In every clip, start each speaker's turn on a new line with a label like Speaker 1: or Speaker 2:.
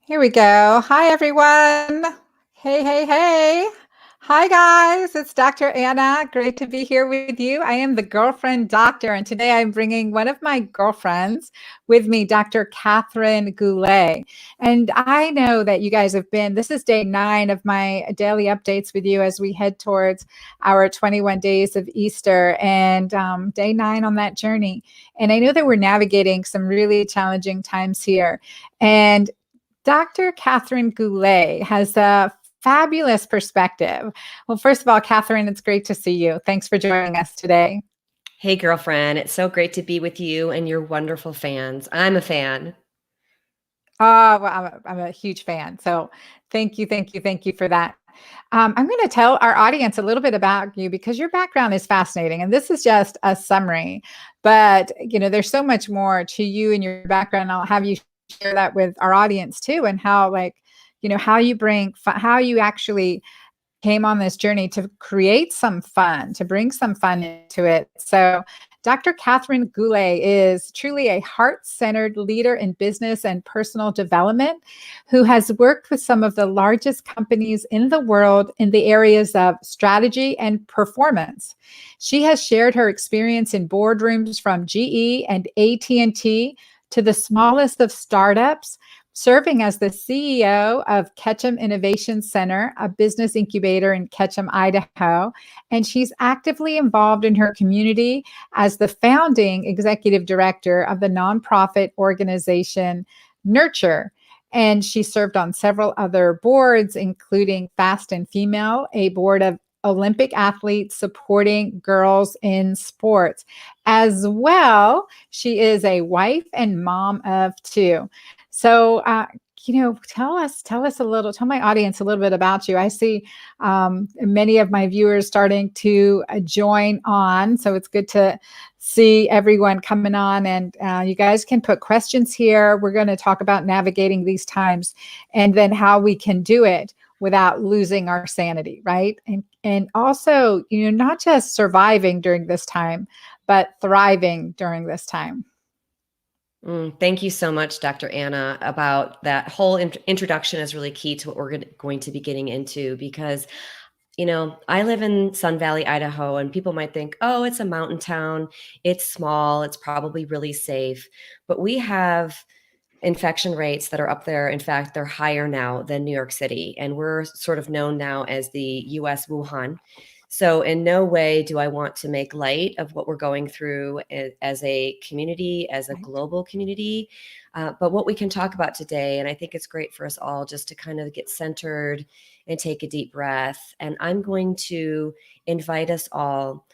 Speaker 1: Here we go. Hi, everyone. Hey, hey, hey. Hi, guys. It's Dr. Anna. Great to be here with you. I am the girlfriend doctor, and today I'm bringing one of my girlfriends with me, Dr. Kathryn Guylay. And I know that you guys have this is day 9 of my daily updates with you as we head towards our 21 days of Easter and day 9 on that journey. And I know that we're navigating some really challenging times here. And Dr. Kathryn Guylay has a fabulous perspective. Well, first of all, Kathryn, it's great to see you. Thanks for joining us today.
Speaker 2: Hey, girlfriend. It's so great to be with you and your wonderful fans. I'm a fan.
Speaker 1: Well, I'm a huge fan. So thank you for that. I'm going to tell our audience a little bit about you because your background is fascinating. And this is just a summary. But, there's so much more to you and your background. I'll have you share that with our audience too, and how, how you how you actually came on this journey to create some fun, to bring some fun into it. So Dr. Kathryn Guylay is truly a heart-centered leader in business and personal development who has worked with some of the largest companies in the world in the areas of strategy and performance. She has shared her experience in boardrooms from GE and AT&T to the smallest of startups, serving as the CEO of Ketchum Innovation Center, a business incubator in Ketchum, Idaho. And she's actively involved in her community as the founding executive director of the nonprofit organization Nurture. And she served on several other boards, including Fast and Female, a board of Olympic athletes supporting girls in sports. As well, she is a wife and mom of 2. So, tell my audience a little bit about you. I see many of my viewers starting to join on. So it's good to see everyone coming on, and you guys can put questions here. We're going to talk about navigating these times and then how we can do it without losing our sanity, right? And also, not just surviving during this time, but thriving during this time.
Speaker 2: Thank you so much, Dr. Anna. About that whole introduction is really key to what we're going to be getting into because, I live in Sun Valley, Idaho, and people might think, oh, it's a mountain town. It's small. It's probably really safe. But we have infection rates that are up there. In fact, they're higher now than New York City. And we're sort of known now as the US Wuhan. So in no way do I want to make light of what we're going through as a community, as a global community. But what we can talk about today, and I think it's great for us all just to kind of get centered and take a deep breath. And I'm going to invite us all.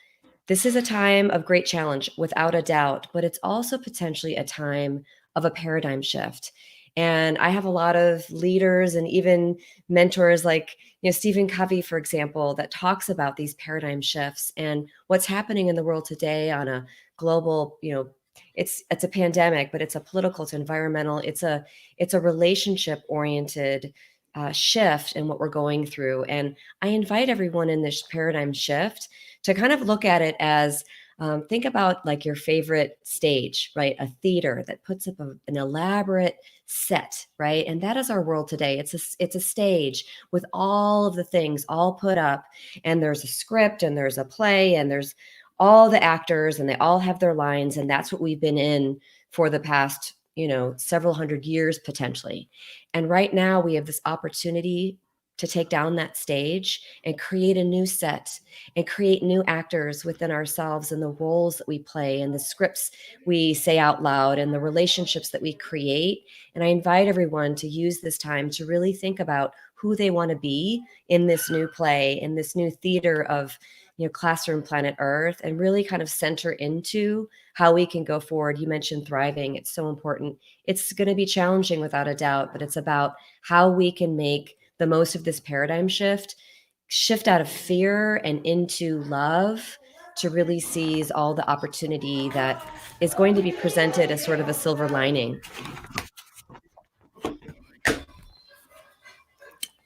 Speaker 2: This is a time of great challenge, without a doubt, but it's also potentially a time of a paradigm shift. And I have a lot of leaders and even mentors like, Stephen Covey, for example, that talks about these paradigm shifts and what's happening in the world today on a global, it's a pandemic, but it's a political, it's environmental, it's a relationship oriented shift in what we're going through. And I invite everyone in this paradigm shift to kind of look at it as think about like your favorite stage, right? A theater that puts up an elaborate set, right? And that is our world today. It's a stage with all of the things all put up, and there's a script and there's a play and there's all the actors and they all have their lines, and that's what we've been in for the past, several hundred years potentially. And right now we have this opportunity to take down that stage and create a new set and create new actors within ourselves and the roles that we play and the scripts we say out loud and the relationships that we create. And I invite everyone to use this time to really think about who they want to be in this new play, in this new theater of, classroom planet Earth, and really kind of center into how we can go forward. You mentioned thriving. It's so important. It's going to be challenging without a doubt, but it's about how we can make the most of this paradigm shift out of fear and into love to really seize all the opportunity that is going to be presented as sort of a silver lining.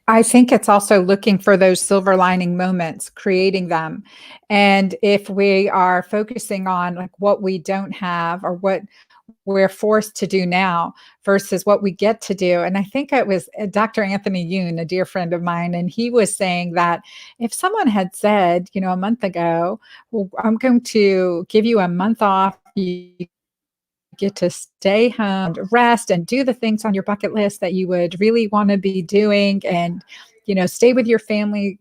Speaker 1: I think it's also looking for those silver lining moments, creating them. And if we are focusing on like what we don't have or we're forced to do now versus what we get to do. And I think it was Dr. Anthony Yoon, a dear friend of mine, and he was saying that if someone had said, a month ago, well, I'm going to give you a month off, you get to stay home, rest, and do the things on your bucket list that you would really want to be doing, and stay with your family,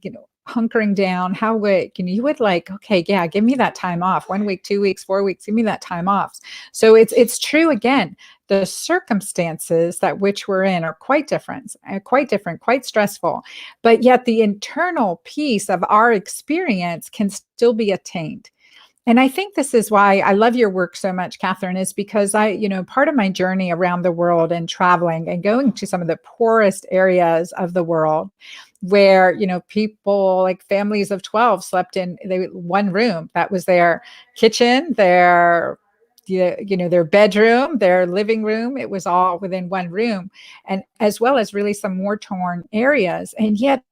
Speaker 1: hunkering down, how would you would like, okay, yeah, give me that time off, 1 week, 2 weeks, 4 weeks, give me that time off. So it's true. Again, the circumstances that which we're in are quite different, quite stressful, but yet the internal piece of our experience can still be attained. And I think this is why I love your work so much, Kathryn, is because part of my journey around the world and traveling and going to some of the poorest areas of the world where, people like families of 12 slept in one room. That was their kitchen, their bedroom, their living room. It was all within one room, and as well as really some war torn areas. And yet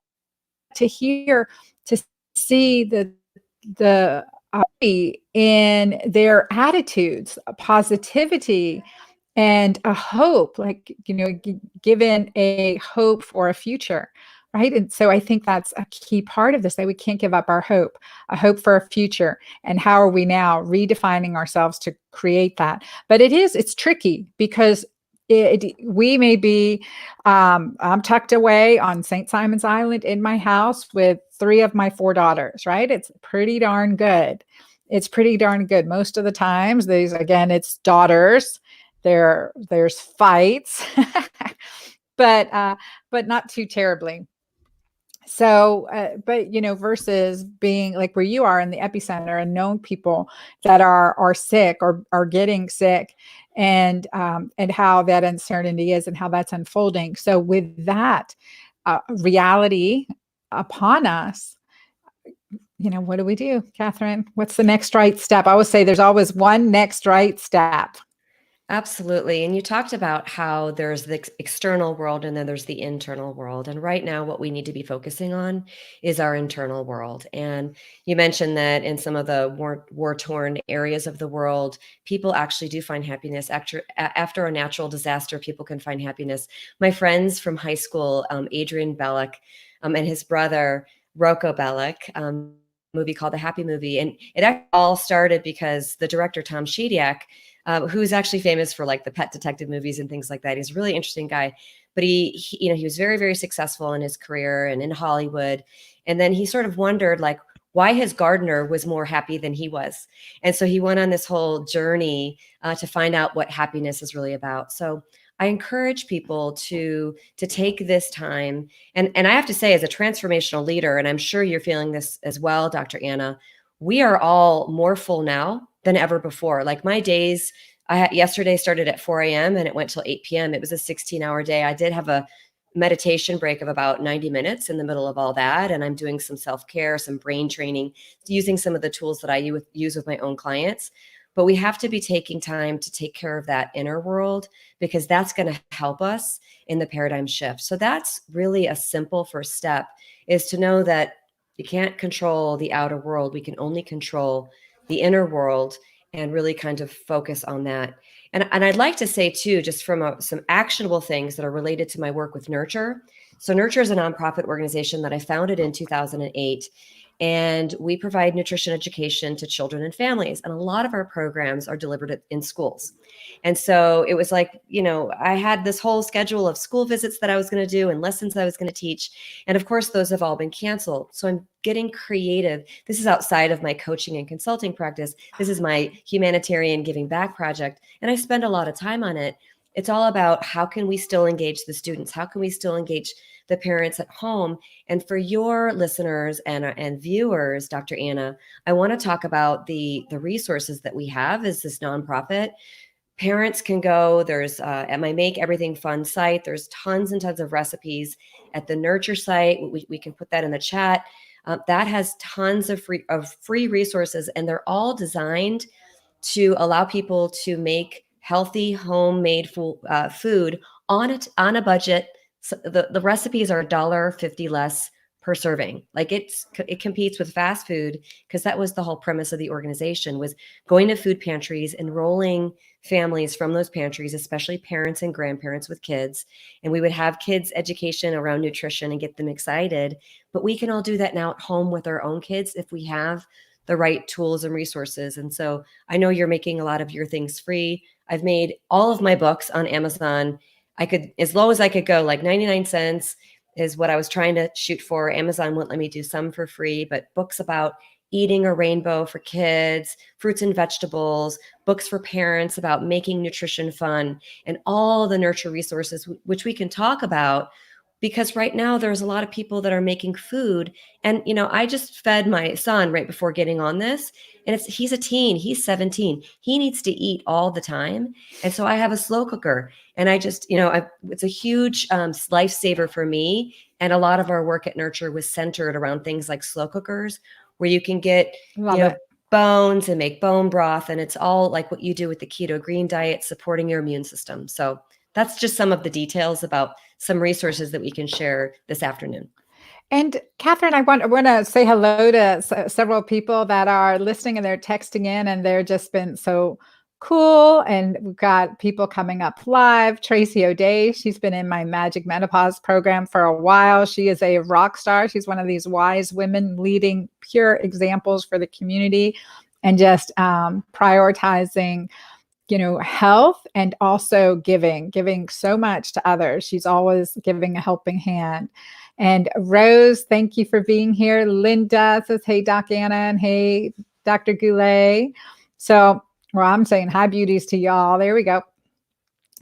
Speaker 1: to see the in their attitudes, a positivity, and a hope, like, given a hope for a future, right? And so I think that's a key part of this, that we can't give up our hope, a hope for a future. And how are we now redefining ourselves to create that? But it's tricky because we may be, I'm tucked away on St. Simon's Island in my house with 3 of my 4 daughters, right? It's pretty darn good. It's pretty darn good. Most of the times, it's daughters. There's fights, but not too terribly. So, but versus being like where you are in the epicenter and knowing people that are sick or are getting sick, and how that uncertainty is and how that's unfolding. So, with that reality upon us, what do we do, Kathryn? What's the next right step? I always say there's always one next right step.
Speaker 2: Absolutely. And you talked about how there's the external world and then there's the internal world. And right now, what we need to be focusing on is our internal world. And you mentioned that in some of the war-torn areas of the world, people actually do find happiness. After a natural disaster, people can find happiness. My friends from high school, Adrian Bellick and his brother, Rocco Bellick, movie called The Happy Movie. And it actually all started because the director, Tom Shadyac, who's actually famous for like the Pet Detective movies and things like that. He's a really interesting guy, but he was very, very successful in his career and in Hollywood. And then he sort of wondered like why his gardener was more happy than he was. And so he went on this whole journey to find out what happiness is really about. So I encourage people to take this time. And I have to say, as a transformational leader, and I'm sure you're feeling this as well, Dr. Anna, we are all more full now than ever before. Like my days, yesterday started at 4 a.m. and it went till 8 p.m. It was a 16-hour day. I did have a meditation break of about 90 minutes in the middle of all that. And I'm doing some self-care, some brain training, using some of the tools that I use with my own clients. But we have to be taking time to take care of that inner world, because that's going to help us in the paradigm shift. So that's really a simple first step, is to know that you can't control the outer world. We can only control the inner world, and really kind of focus on that. And I'd like to say too, just from some actionable things that are related to my work with Nurture. So Nurture is a nonprofit organization that I founded in 2008. And we provide nutrition education to children and families. And a lot of our programs are delivered in schools. And so it was like, I had this whole schedule of school visits that I was going to do and lessons that I was going to teach. And of course, those have all been canceled. So I'm getting creative. This is outside of my coaching and consulting practice. This is my humanitarian giving back project. And I spend a lot of time on it. It's all about how can we still engage the students? How can we still engage the parents at home? And for your listeners and viewers, Dr. Anna, I want to talk about the resources that we have as this nonprofit. Parents can go, there's at my Make Everything Fun site, there's tons and tons of recipes. At the Nurture site, we can put that in the chat. That has tons of free resources, and they're all designed to allow people to make healthy homemade food on a budget. So the recipes are $1.50 less per serving. Like it competes with fast food, because that was the whole premise of the organization, was going to food pantries, enrolling families from those pantries, especially parents and grandparents with kids. And we would have kids education around nutrition and get them excited. But we can all do that now at home with our own kids if we have the right tools and resources. And so I know you're making a lot of your things free. I've made all of my books on Amazon. I could, as low as I could go, like 99 cents is what I was trying to shoot for. Amazon wouldn't let me do some for free, but books about eating a rainbow for kids, fruits and vegetables, books for parents about making nutrition fun, and all the nurture resources, which we can talk about. Because right now there's a lot of people that are making food. And, I just fed my son right before getting on this, and he's a teen, he's 17. He needs to eat all the time. And so I have a slow cooker, and I just, it's a huge lifesaver for me. And a lot of our work at Nurture was centered around things like slow cookers, where you can get,
Speaker 1: Love it.
Speaker 2: bones and make bone broth. And it's all like what you do with the keto green diet, supporting your immune system. So that's just some of the details about some resources that we can share this afternoon.
Speaker 1: And Kathryn, I want to say hello to several people that are listening, and they're texting in, and they're just been so cool. And we've got people coming up live. Tracy O'Day, she's been in my Magic Menopause program for a while. She is a rock star. She's one of these wise women leading pure examples for the community, and just prioritizing health, and also giving so much to others. She's always giving a helping hand. And Rose, thank you for being here. Linda says, hey, Doc Anna, and hey, Dr. Guylay. So, well, I'm saying hi beauties to y'all. There we go.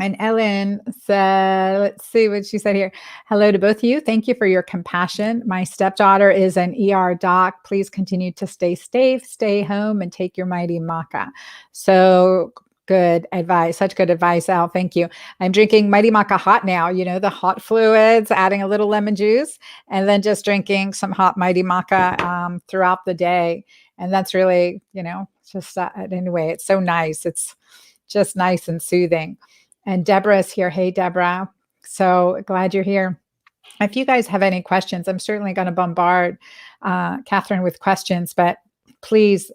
Speaker 1: And Ellen said, let's see what she said here. Hello to both of you. Thank you for your compassion. My stepdaughter is an ER doc. Please continue to stay safe, stay home, and take your mighty maca. So good advice. Such good advice, Al. Thank you. I'm drinking Mighty Maca hot now, the hot fluids, adding a little lemon juice, and then just drinking some hot Mighty Maca throughout the day. And that's really, just anyway, it's so nice. It's just nice and soothing. And Deborah's here. Hey, Deborah. So glad you're here. If you guys have any questions, I'm certainly going to bombard Kathryn with questions, but please,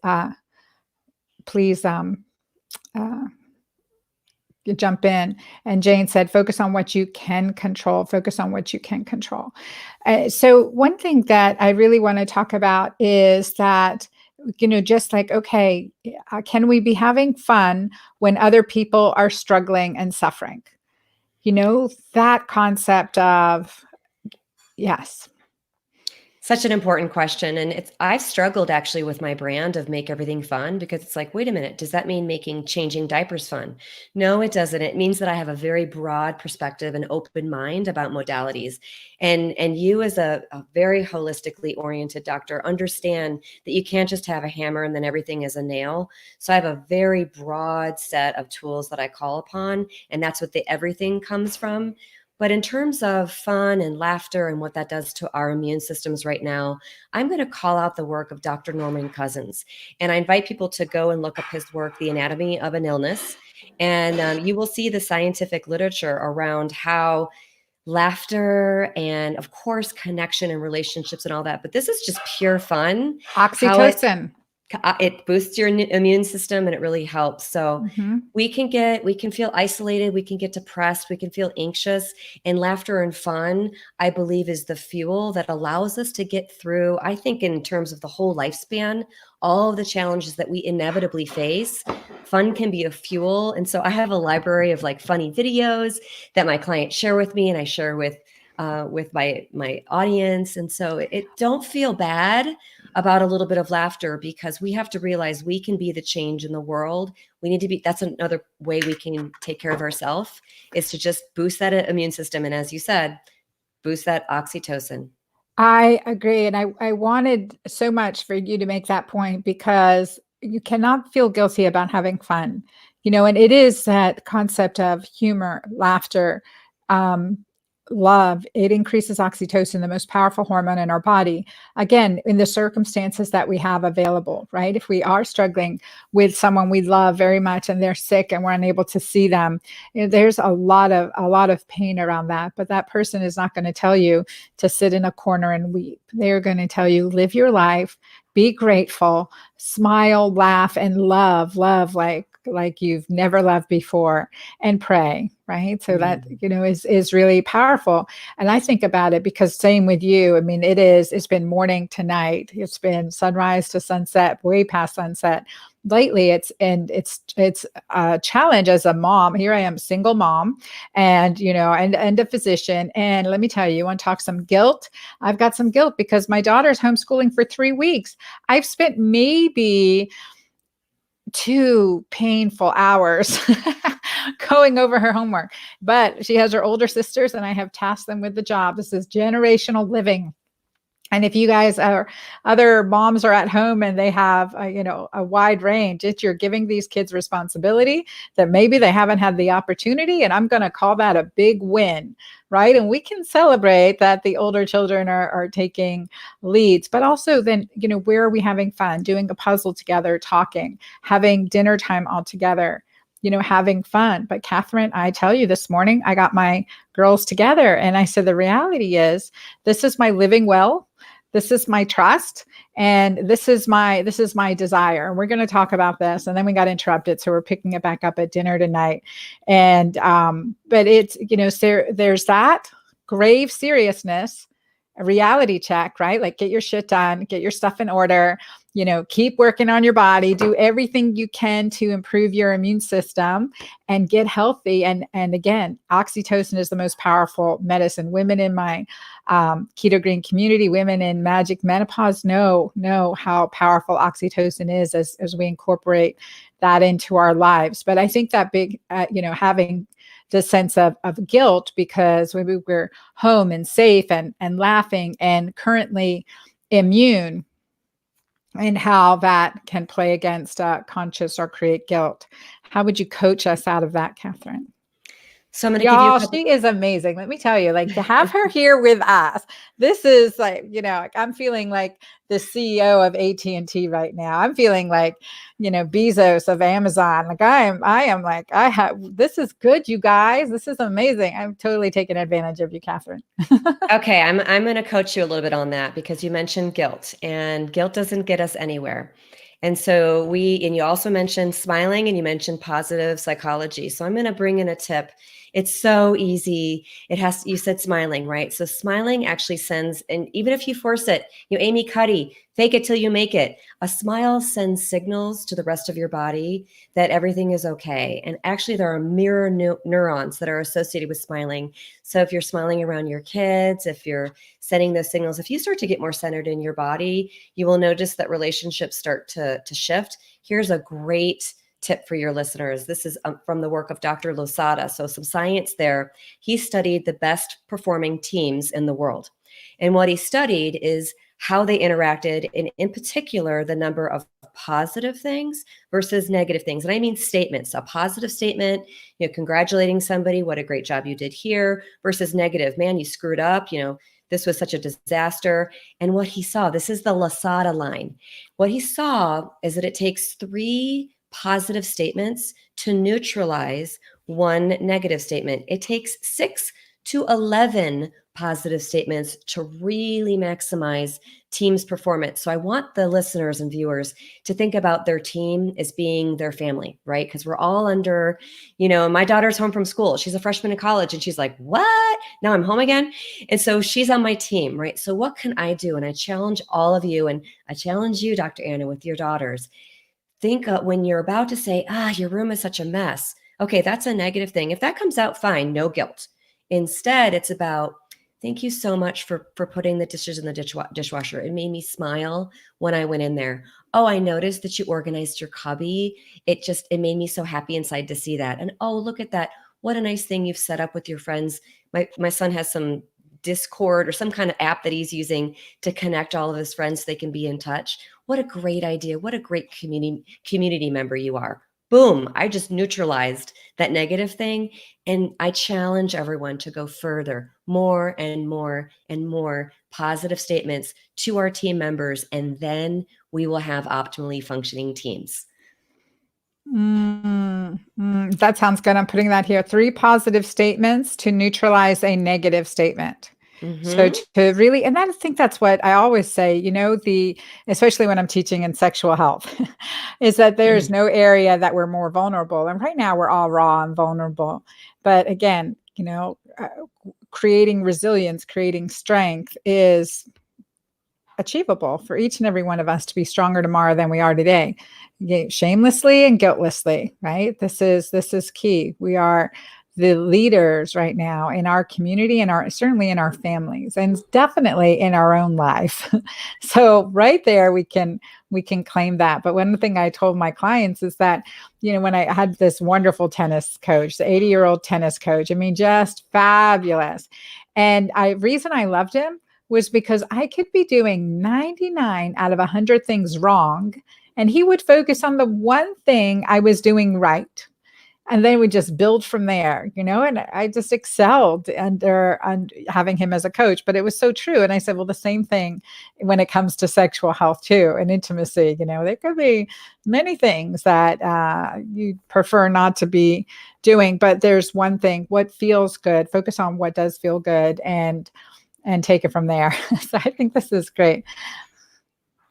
Speaker 1: you jump in. And Jane said, focus on what you can control. Focus on what you can control. So one thing that I really want to talk about is that, just like, okay, can we be having fun when other people are struggling and suffering? That concept of, yes.
Speaker 2: Such an important question. And I've struggled actually with my brand of make everything fun, because it's like, wait a minute, does that mean changing diapers fun? No, it doesn't. It means that I have a very broad perspective and open mind about modalities. And you, as a very holistically oriented doctor, understand that you can't just have a hammer and then everything is a nail. So I have a very broad set of tools that I call upon, and that's what the everything comes from. But in terms of fun and laughter and what that does to our immune systems right now, I'm going to call out the work of Dr. Norman Cousins. And I invite people to go and look up his work, The Anatomy of an Illness. And you will see the scientific literature around how laughter and, of course, connection and relationships and all that. But this is just pure fun.
Speaker 1: Oxytocin.
Speaker 2: It boosts your immune system, and it really helps. So we can feel isolated, we can get depressed, we can feel anxious, and laughter and fun, I believe, is the fuel that allows us to get through, I think, in terms of the whole lifespan, all of the challenges that we inevitably face. Fun can be a fuel. And so I have a library of like funny videos that my clients share with me, and I share with my audience. And so don't feel bad about a little bit of laughter, because we have to realize we can be the change in the world. We need to be, that's another way we can take care of ourselves, is to just boost that immune system. And as you said, boost that oxytocin.
Speaker 1: I agree. And I wanted so much for you to make that point, because you cannot feel guilty about having fun, and it is that concept of humor, laughter, love, it increases oxytocin, the most powerful hormone in our body. Again, in the circumstances that we have available, right? If we are struggling with someone we love very much and they're sick and we're unable to see them, there's a lot of pain around that. But that person is not going to tell you to sit in a corner and weep. They're going to tell you, live your life, be grateful, smile, laugh, and love like you've never loved before, and pray, right? So that, is really powerful. And I think about it because same with you. I mean, it's been morning to night. It's been sunrise to sunset, way past sunset. Lately, it's a challenge as a mom. Here I am, single mom, and and a physician. And let me tell you, want to talk some guilt? I've got some guilt because my daughter's homeschooling for 3 weeks. I've spent maybe 2 painful hours going over her homework, but she has her older sisters, and I have tasked them with the job. This is generational living. And if you guys are other moms are at home and they have a wide range, you're giving these kids responsibility that maybe they haven't had the opportunity. And I'm going to call that a big win, right? And we can celebrate that the older children are taking leads, but also then, where are we having fun? Doing a puzzle together, talking, having dinner time all together, having fun. But Kathryn, I tell you, this morning I got my girls together and I said, the reality is this is my living well. This is my trust, and this is my desire. And we're going to talk about this. And then we got interrupted, so we're picking it back up at dinner tonight. And but it's there's that grave seriousness, a reality check, right? Like, get your shit done, get your stuff in order. Keep working on your body, do everything you can to improve your immune system and get healthy. And again, oxytocin is the most powerful medicine. Women in my Keto Green community, women in magic menopause know how powerful oxytocin is as we incorporate that into our lives. But I think that big, having the sense of guilt because we're home and safe and laughing and currently immune, and how that can play against conscious or create guilt. How would you coach us out of that, Kathryn?
Speaker 2: So I'm going to give you a
Speaker 1: Y'all,
Speaker 2: couple.
Speaker 1: she is amazing. Let me tell you, like, to have her here with us, this is like, I'm feeling like the CEO of AT&T right now. I'm feeling like, Bezos of Amazon. Like I am like, this is good, you guys. This is amazing. I'm totally taking advantage of you, Kathryn.
Speaker 2: Okay, I'm going to coach you a little bit on that because you mentioned guilt, and guilt doesn't get us anywhere. And so and you also mentioned smiling and you mentioned positive psychology. So I'm going to bring in a tip. It's so easy. You said smiling, right? So smiling actually sends, and even if you force it, Amy Cuddy, fake it till you make it. A smile sends signals to the rest of your body that everything is okay. And actually there are mirror neurons that are associated with smiling. So if you're smiling around your kids, if you're sending those signals, if you start to get more centered in your body, you will notice that relationships start to shift. Here's a great tip for your listeners. This is from the work of Dr. Losada. So some science there. He studied the best performing teams in the world. And what he studied is how they interacted, and in particular, the number of positive things versus negative things. And I mean statements. A positive statement, congratulating somebody, what a great job you did here, versus negative, man, you screwed up, this was such a disaster. And what he saw, this is the Losada line. What he saw is that it takes 3 positive statements to neutralize 1 negative statement. It takes 6 to 11 positive statements to really maximize team's performance. So I want the listeners and viewers to think about their team as being their family, right? Because we're all under, my daughter's home from school. She's a freshman in college and she's like, what? Now I'm home again. And so she's on my team, right? So what can I do? And I challenge all of you, and I challenge you, Dr. Anna, with your daughters. Think when you're about to say, your room is such a mess. Okay, that's a negative thing. If that comes out, fine, no guilt. Instead, it's about, thank you so much for putting the dishes in the dishwasher. It made me smile when I went in there. Oh, I noticed that you organized your cubby. It made me so happy inside to see that. And oh, look at that. What a nice thing you've set up with your friends. My son has some Discord or some kind of app that he's using to connect all of his friends so they can be in touch. What a great idea. What a great community member you are. boom, I just neutralized that negative thing. And I challenge everyone to go further, more and more and more positive statements to our team members. And then we will have optimally functioning teams.
Speaker 1: That sounds good. I'm putting that here. 3 positive statements to neutralize a negative statement. So
Speaker 2: Mm-hmm.
Speaker 1: to really, and I think that's what I always say, especially when I'm teaching in sexual health, is that there's no area that we're more vulnerable. And right now we're all raw and vulnerable. But again, creating resilience, creating strength is achievable for each and every one of us to be stronger tomorrow than we are today, shamelessly and guiltlessly, right? This is key. We are the leaders right now in our community and certainly in our families and definitely in our own life. So right there we can claim that. But one thing I told my clients is that, when I had this wonderful tennis coach, the 80-year-old tennis coach, I mean, just fabulous. And reason I loved him was because I could be doing 99 out of 100 things wrong, and he would focus on the one thing I was doing right. And then we just build from there, and I just excelled under having him as a coach. But it was so true. And I said, well, the same thing when it comes to sexual health too, and intimacy. There could be many things that you prefer not to be doing, but there's one thing: what feels good. Focus on what does feel good, and take it from there. So I think this is great.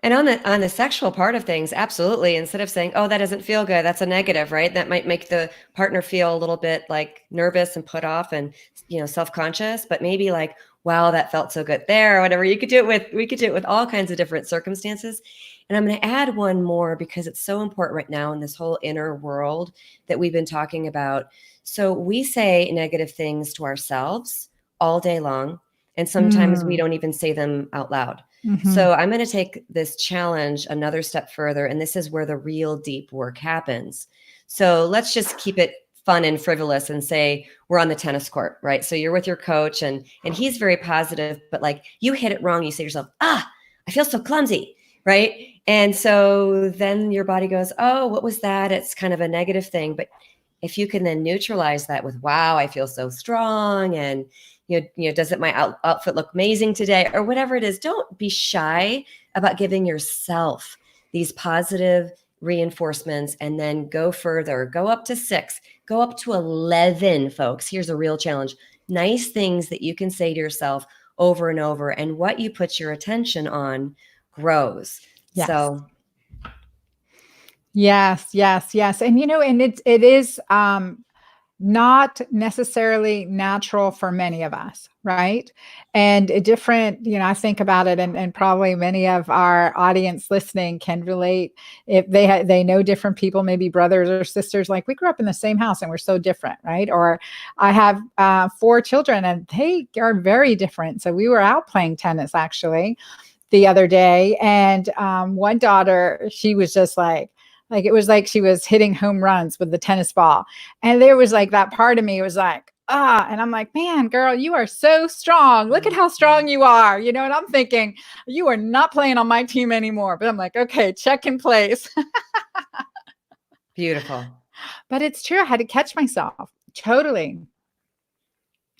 Speaker 2: And on the sexual part of things, absolutely. Instead of saying, "Oh, that doesn't feel good," that's a negative, right? That might make the partner feel a little bit like nervous and put off and self-conscious. But maybe like, "Wow, that felt so good there," or whatever. We could do it with all kinds of different circumstances. And I'm going to add one more because it's so important right now in this whole inner world that we've been talking about. So we say negative things to ourselves all day long, and sometimes we don't even say them out loud.
Speaker 1: Mm-hmm.
Speaker 2: So I'm going to take this challenge another step further, and this is where the real deep work happens. So let's just keep it fun and frivolous and say we're on the tennis court, right? So you're with your coach and he's very positive, but like you hit it wrong. You say to yourself, I feel so clumsy, right? And so then your body goes, oh, what was that? It's kind of a negative thing. But if you can then neutralize that with, wow, I feel so strong, and doesn't my outfit look amazing today, or whatever it is, don't be shy about giving yourself these positive reinforcements, and then go further, go up to 6, go up to 11, folks. Here's a real challenge. Nice things that you can say to yourself over and over, and what you put your attention on grows.
Speaker 1: Yes.
Speaker 2: So
Speaker 1: yes. And and it is not necessarily natural for many of us, right? And a different, I think about it, and probably many of our audience listening can relate. If they know different people, maybe brothers or sisters, like we grew up in the same house and we're so different, right? Or I have 4 children and they are very different. So we were out playing tennis actually the other day, and one daughter, she was just like it was like she was hitting home runs with the tennis ball. And there was like that part of me was like, and I'm like, man, girl, you are so strong. Look at how strong you are. And I'm thinking, you are not playing on my team anymore. But I'm like, okay, check in place.
Speaker 2: beautiful.
Speaker 1: But it's true. I had to catch myself. Totally.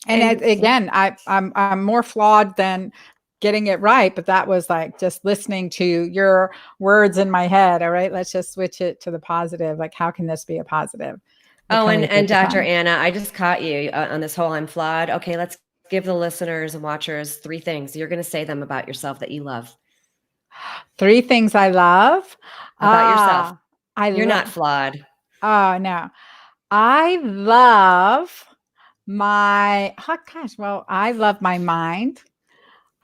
Speaker 1: And again, I'm more flawed than getting it right, but that was like just listening to your words in my head. All right, let's just switch it to the positive. Like, how can this be a positive?
Speaker 2: Oh, and Dr. Anna, I just caught you on this whole I'm flawed. Okay, let's give the listeners and watchers 3 things you're going to say them about yourself that you love.
Speaker 1: 3 things I love
Speaker 2: about yourself. You're not
Speaker 1: love.
Speaker 2: flawed.
Speaker 1: Oh no, I love my. Oh gosh, well, I love my mind.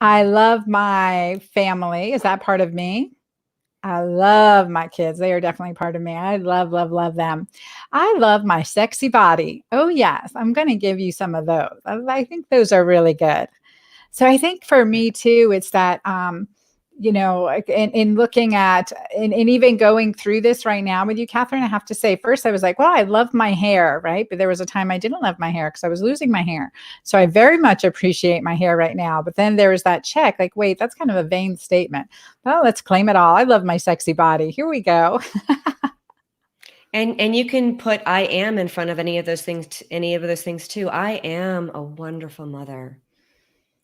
Speaker 1: I love my family. Is that part of me? I love my kids. They are definitely part of me. I love, love, love them. I love my sexy body. Oh, yes. I'm going to give you some of those. I think those are really good. So I think for me too, it's that, in looking at, and even going through this right now with you, Kathryn, I have to say, first I was like, well, I love my hair, right? But there was a time I didn't love my hair because I was losing my hair. So I very much appreciate my hair right now. But then there was that check, like, wait, that's kind of a vain statement. Well, let's claim it all. I love my sexy body. Here we go.
Speaker 2: And you can put I am in front of any of those things, too. I am a wonderful mother.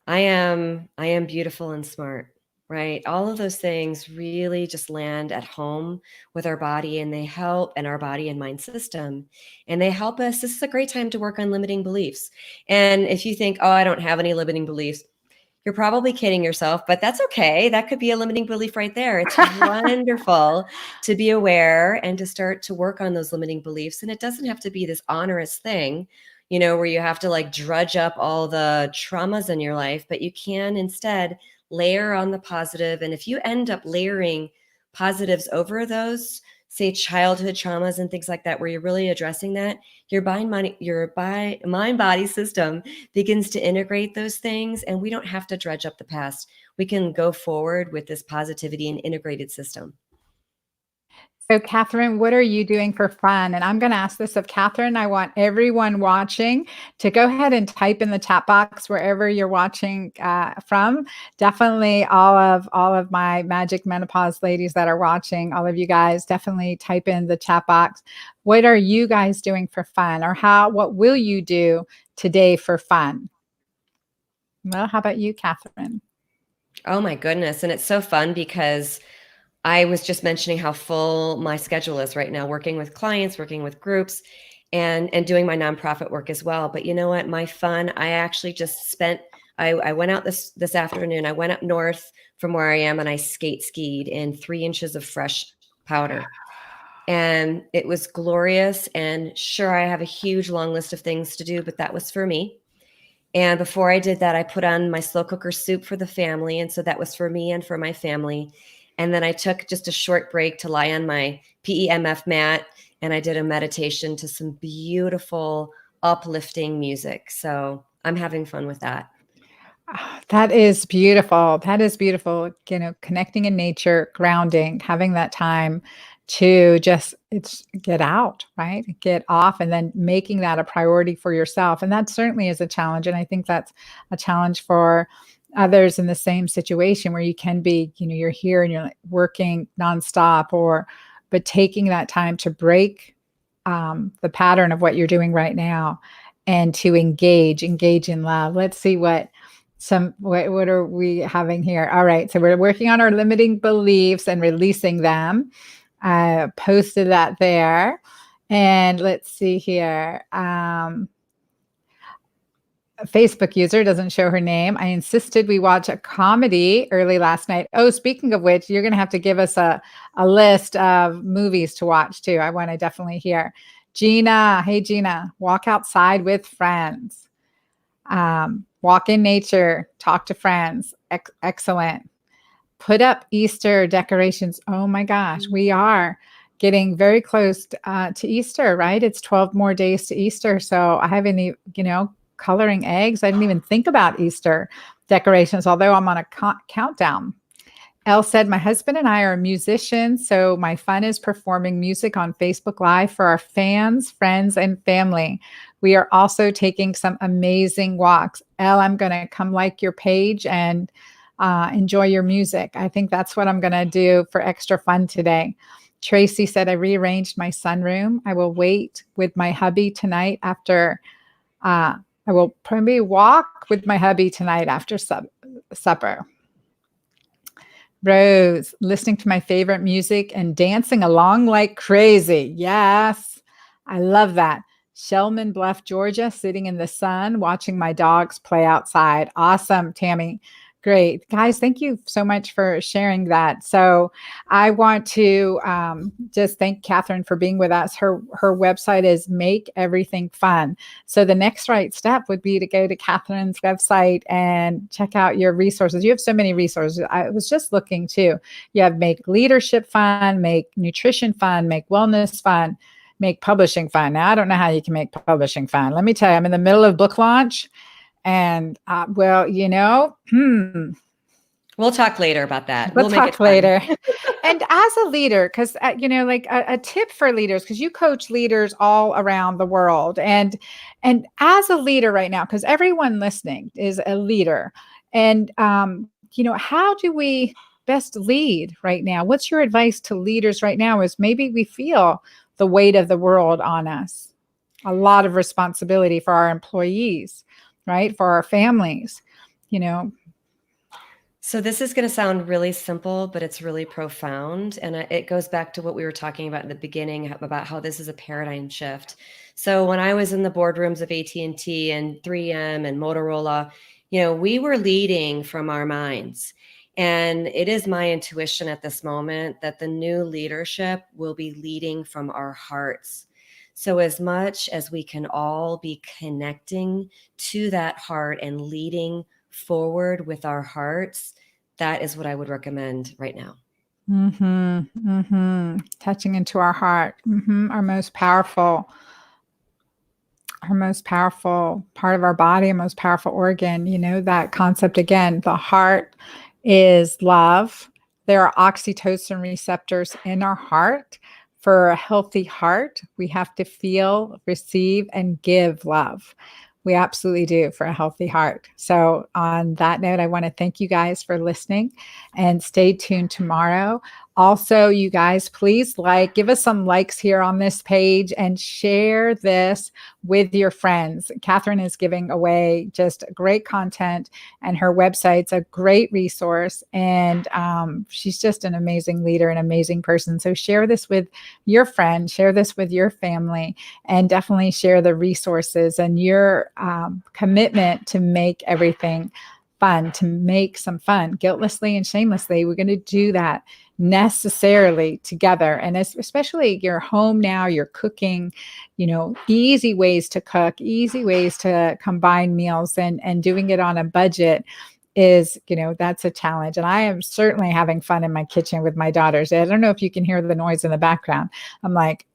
Speaker 2: I am beautiful and smart, right? All of those things really just land at home with our body, and they help in our body and mind system. And they help us. This is a great time to work on limiting beliefs. And if you think, oh, I don't have any limiting beliefs, you're probably kidding yourself, but that's okay. That could be a limiting belief right there. It's wonderful to be aware and to start to work on those limiting beliefs. And it doesn't have to be this onerous thing, where you have to like drudge up all the traumas in your life, but you can instead layer on the positive. And if you end up layering positives over those, say childhood traumas and things like that, where you're really addressing that, your mind body system begins to integrate those things, and we don't have to dredge up the past. We can go forward with this positivity and integrated system.
Speaker 1: So, Kathryn, what are you doing for fun? And I'm going to ask this of Kathryn. I want everyone watching to go ahead and type in the chat box wherever you're watching from. Definitely, all of my Magic Menopause ladies that are watching, all of you guys, definitely type in the chat box. What are you guys doing for fun, or what will you do today for fun? Well, how about you, Kathryn?
Speaker 2: Oh my goodness. And it's so fun because I was just mentioning how full my schedule is right now, working with clients, working with groups, and doing my nonprofit work as well. But you know what? My fun, I actually just spent, I went out this afternoon. I went up north from where I am, and I skied in 3 inches of fresh powder. And it was glorious. And sure, I have a huge long list of things to do, but that was for me. And before I did that, I put on my slow cooker soup for the family. And so that was for me and for my family. And then I took just a short break to lie on my PEMF mat, and I did a meditation to some beautiful, uplifting music. So I'm having fun with that.
Speaker 1: Oh, that is beautiful. That is beautiful. Connecting in nature, grounding, having that time to just get out, right? Get off, and then making that a priority for yourself. And that certainly is a challenge. And I think that's a challenge for others in the same situation, where you can be, you're here and you're like working nonstop, but taking that time to break the pattern of what you're doing right now, and to engage in love. Let's see what are we having here? All right. So we're working on our limiting beliefs and releasing them. I posted that there. And let's see here. A Facebook user, doesn't show her name. I insisted we watch a comedy early last night. Oh, speaking of which, you're going to have to give us a list of movies to watch too. I want to definitely hear. Gina, hey Gina, walk outside with friends. Walk in nature, talk to friends. Excellent. Put up Easter decorations. Oh my gosh, we are getting very close to Easter, right? It's 12 more days to Easter. So I haven't, coloring eggs. I didn't even think about Easter decorations, although I'm on a countdown. Elle said, my husband and I are musicians, so my fun is performing music on Facebook Live for our fans, friends, and family. We are also taking some amazing walks. Elle, I'm going to come like your page and enjoy your music. I think that's what I'm going to do for extra fun today. Tracy said, I rearranged my sunroom. I will wait with my hubby tonight after I will probably walk with my hubby tonight after supper. Rose, listening to my favorite music and dancing along like crazy. Yes, I love that. Shellman Bluff, Georgia, sitting in the sun, watching my dogs play outside. Awesome, Tammy. Great. Guys, thank you so much for sharing that. So I want to just thank Kathryn for being with us. Her website is Make Everything Fun. So the next right step would be to go to Kathryn's website and check out your resources. You have so many resources. I was just looking too. You have Make Leadership Fun, Make Nutrition Fun, Make Wellness Fun, Make Publishing Fun. Now, I don't know how you can make publishing fun. Let me tell you, I'm in the middle of book launch. And well,
Speaker 2: we'll talk later about that.
Speaker 1: We'll talk later. And as a leader, because like a tip for leaders, because you coach leaders all around the world, and as a leader right now, because everyone listening is a leader, and how do we best lead right now? What's your advice to leaders right now? Is maybe we feel the weight of the world on us, a lot of responsibility for our employees, right? For our families, you know.
Speaker 2: So this is going to sound really simple, but it's really profound. And it goes back to what we were talking about in the beginning about how this is a paradigm shift. So when I was in the boardrooms of AT&T and 3M and Motorola, we were leading from our minds. And it is my intuition at this moment that the new leadership will be leading from our hearts. So as much as we can all be connecting to that heart and leading forward with our hearts, that is what I would recommend right now.
Speaker 1: Touching into our heart, our most powerful part of our body, our most powerful organ. That concept again, the heart is love. There are oxytocin receptors in our heart. For a healthy heart, we have to feel, receive, and give love. We absolutely do for a healthy heart. So on that note, I want to thank you guys for listening and stay tuned tomorrow. Also, you guys, please give us some likes here on this page and share this with your friends. Kathryn is giving away just great content, and her website's a great resource. And she's just an amazing leader, an amazing person. So share this with your friends, share this with your family, and definitely share the resources and your commitment to make everything fun, to make some fun, guiltlessly and shamelessly. We're going to do that necessarily together. And especially you're home now, you're cooking, easy ways to cook, easy ways to combine meals, and doing it on a budget is, that's a challenge. And I am certainly having fun in my kitchen with my daughters. I don't know if you can hear the noise in the background. I'm like,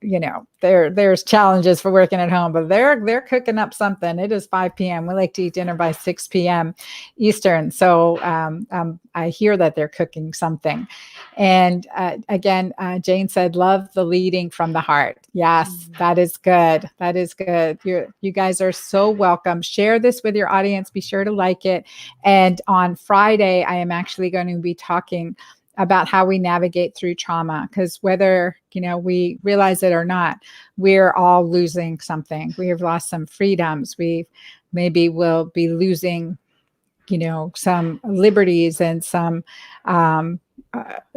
Speaker 1: there's challenges for working at home, but they're cooking up something. It is 5 p.m. We like to eat dinner by 6 p.m. Eastern. So I hear that they're cooking something. And again, Jane said, love the leading from the heart. Yes, that is good. That is good. You guys are so welcome. Share this with your audience. Be sure to like it. And on Friday, I am actually going to be talking about how we navigate through trauma, because whether, we realize it or not, we're all losing something. We have lost some freedoms. We maybe will be losing, some liberties and some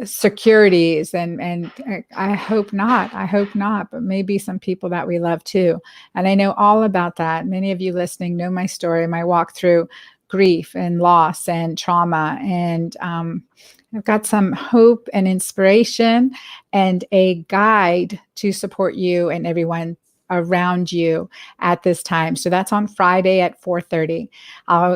Speaker 1: securities, and I hope not, but maybe some people that we love too. And I know all about that. Many of you listening know my story, my walk through grief and loss and trauma. And I've got some hope and inspiration and a guide to support you and everyone around you at this time. So that's on Friday at 4:30.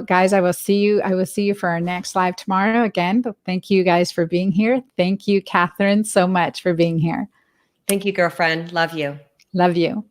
Speaker 1: Guys, I will see you for our next live tomorrow again. But thank you guys for being here. Thank you, Kathryn, so much for being here.
Speaker 2: Thank you, girlfriend. Love you.
Speaker 1: Love you.